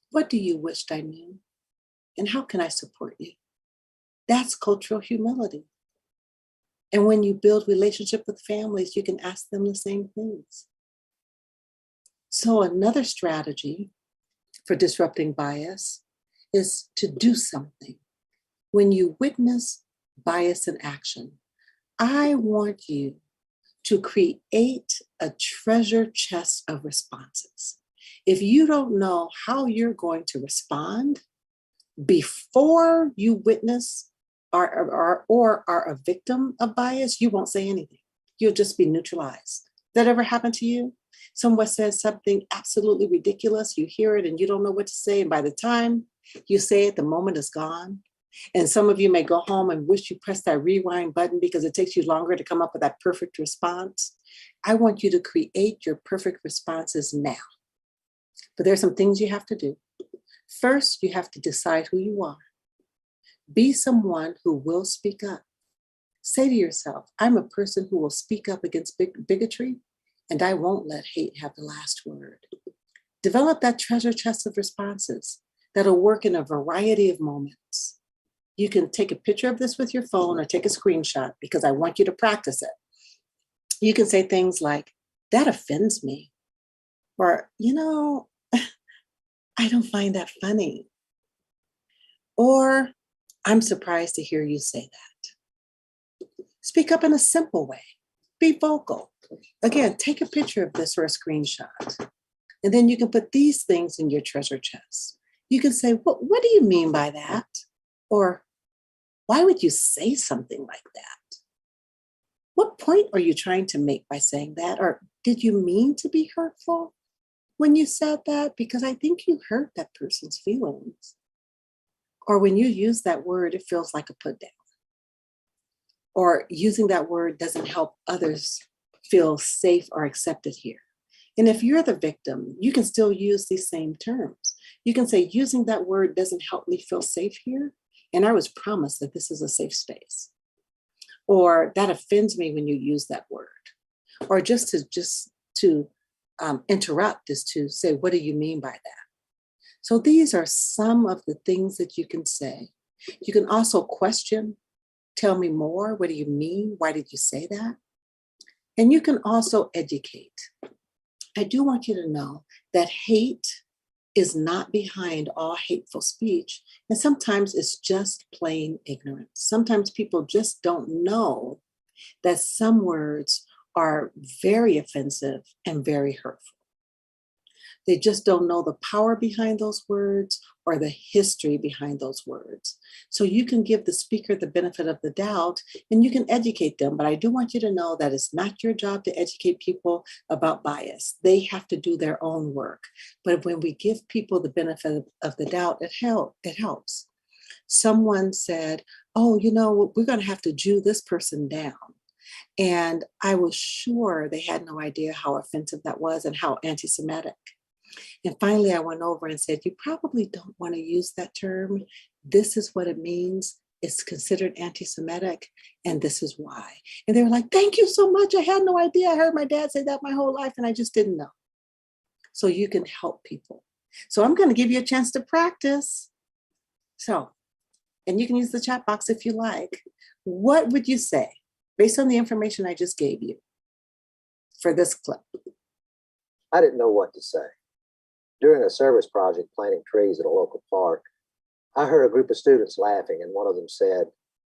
what do you wish I knew? And how can I support you? That's cultural humility. And when you build relationship with families, you can ask them the same things. So another strategy for disrupting bias is to do something. When you witness bias in action, I want you to create a treasure chest of responses. If you don't know how you're going to respond before you witness or are a victim of bias, you won't say anything. You'll just be neutralized. That ever happened to you? Someone says something absolutely ridiculous, you hear it and you don't know what to say. And by the time you say it, the moment is gone. And some of you may go home and wish you pressed that rewind button because it takes you longer to come up with that perfect response. I want you to create your perfect responses now. But there's some things you have to do. First, you have to decide who you are. Be someone who will speak up. Say to yourself, I'm a person who will speak up against bigotry, and I won't let hate have the last word. Develop that treasure chest of responses that'll work in a variety of moments. You can take a picture of this with your phone or take a screenshot because I want you to practice it. You can say things like, that offends me. Or, I don't find that funny. Or, I'm surprised to hear you say that. Speak up in a simple way. Be vocal. Again, take a picture of this or a screenshot. And then you can put these things in your treasure chest. You can say, what do you mean by that? Or, why would you say something like that? What point are you trying to make by saying that? Or did you mean to be hurtful when you said that? Because I think you hurt that person's feelings. Or when you use that word, it feels like a put down. Or using that word doesn't help others feel safe or accepted here. And if you're the victim, you can still use these same terms. You can say, using that word doesn't help me feel safe here. And I was promised that this is a safe space. Or that offends me when you use that word. Or just to interrupt is to say, what do you mean by that? So these are some of the things that you can say. You can also question, tell me more. What do you mean? Why did you say that? And you can also educate. I do want you to know that hate is not behind all hateful speech. And sometimes it's just plain ignorance. Sometimes people just don't know that some words are very offensive and very hurtful. They just don't know the power behind those words or the history behind those words. So you can give the speaker the benefit of the doubt and you can educate them. But I do want you to know that it's not your job to educate people about bias. They have to do their own work. But when we give people the benefit of the doubt, it helps. Someone said, oh, we're going to have to Jew this person down. And I was sure they had no idea how offensive that was and how anti-Semitic. And finally, I went over and said, you probably don't want to use that term. This is what it means. It's considered anti-Semitic, and this is why. And they were like, thank you so much. I had no idea. I heard my dad say that my whole life, and I just didn't know. So you can help people. So I'm going to give you a chance to practice. So, and you can use the chat box if you like. What would you say, based on the information I just gave you for this clip? I didn't know what to say. During a service project planting trees at a local park, I heard a group of students laughing, and one of them said,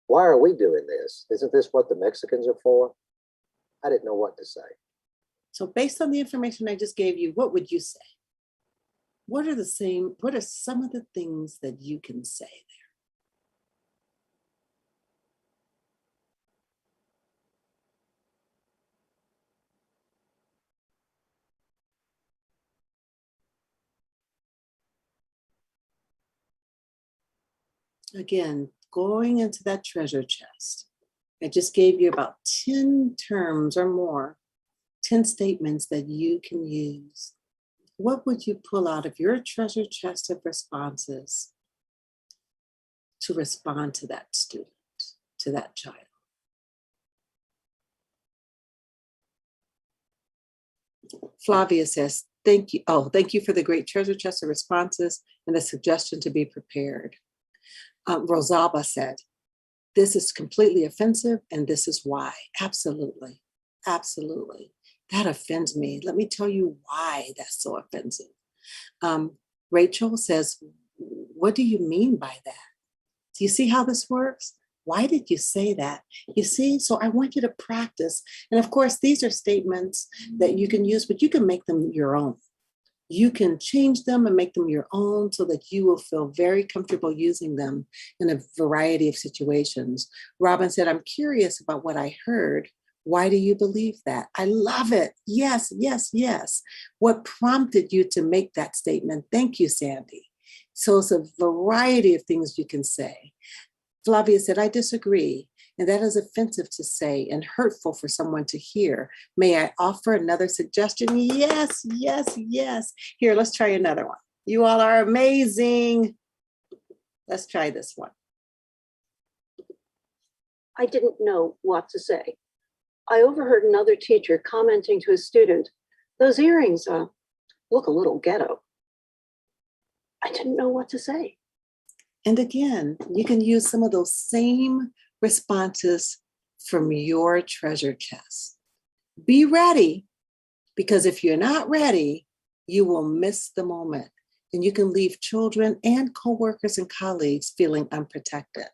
why are we doing this? Isn't this what the Mexicans are for? I didn't know what to say. So based on the information I just gave you, what would you say? What are some of the things that you can say there? Again, going into that treasure chest, I just gave you about 10 terms or more, 10 statements that you can use. What would you pull out of your treasure chest of responses to respond to that student, to that child? Flavia says, thank you. Oh, thank you for the great treasure chest of responses and the suggestion to be prepared. Rosalba said, this is completely offensive and this is why. Absolutely. Absolutely. That offends me. Let me tell you why that's so offensive. Rachel says, what do you mean by that? Do you see how this works? Why did you say that? You see, so I want you to practice. And of course, these are statements that you can use, but you can make them your own. You can change them and make them your own so that you will feel very comfortable using them in a variety of situations. Robin said, I'm curious about what I heard. Why do you believe that? I love it. Yes, yes, yes. What prompted you to make that statement? Thank you, Sandy. So it's a variety of things you can say. Flavia said, I disagree. And that is offensive to say and hurtful for someone to hear. May I offer another suggestion? Yes, yes, yes. Here, let's try another one. You all are amazing. Let's try this one. I didn't know what to say. I overheard another teacher commenting to a student, those earrings look a little ghetto. I didn't know what to say. And again, you can use some of those same responses from your treasure chest. Be ready, because if you're not ready, you will miss the moment. And you can leave children and coworkers and colleagues feeling unprotected.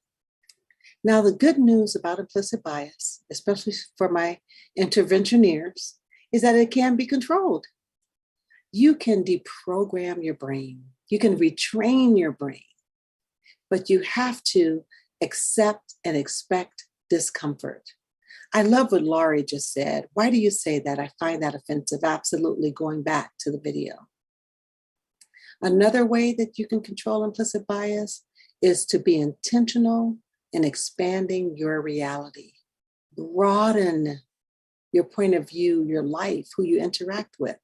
Now, the good news about implicit bias, especially for my interventioneers, is that it can be controlled. You can deprogram your brain. You can retrain your brain, but you have to accept and expect discomfort. I love what Laurie just said. Why do you say that? I find that offensive. Absolutely, going back to the video. Another way that you can control implicit bias is to be intentional in expanding your reality. Broaden your point of view, your life, who you interact with.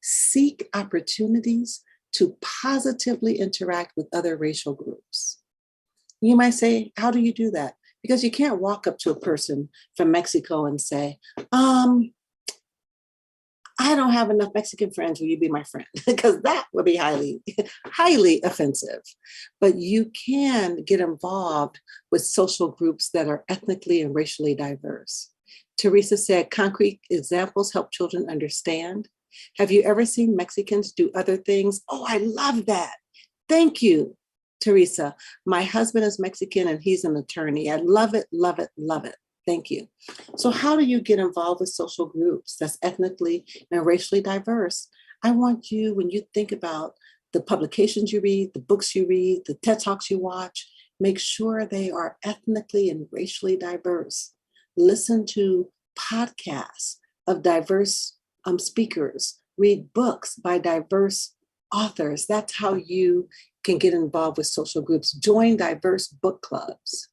Seek opportunities to positively interact with other racial groups. You might say, how do you do that? Because you can't walk up to a person from Mexico and say, I don't have enough Mexican friends, will you be my friend? Because that would be highly, highly offensive. But you can get involved with social groups that are ethnically and racially diverse. Teresa said, concrete examples help children understand. Have you ever seen Mexicans do other things? Oh, I love that. Thank you, Teresa. My husband is Mexican and he's an attorney. I love it, love it, love it. Thank you. So how do you get involved with social groups that's ethnically and racially diverse? I want you, when you think about the publications you read, the books you read, the TED Talks you watch, make sure they are ethnically and racially diverse. Listen to podcasts of diverse speakers, read books by diverse authors. That's how you can get involved with social groups. Join diverse book clubs.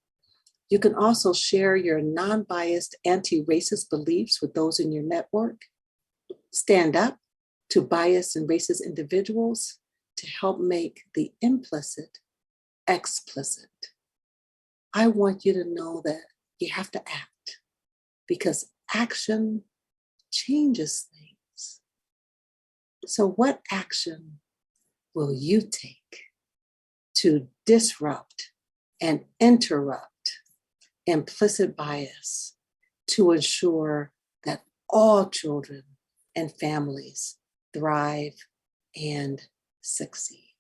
You can also share your non-biased anti-racist beliefs with those in your network. Stand up to biased and racist individuals to help make the implicit explicit. I want you to know that you have to act, because action changes things. So what action will you take to disrupt and interrupt implicit bias to ensure that all children and families thrive and succeed?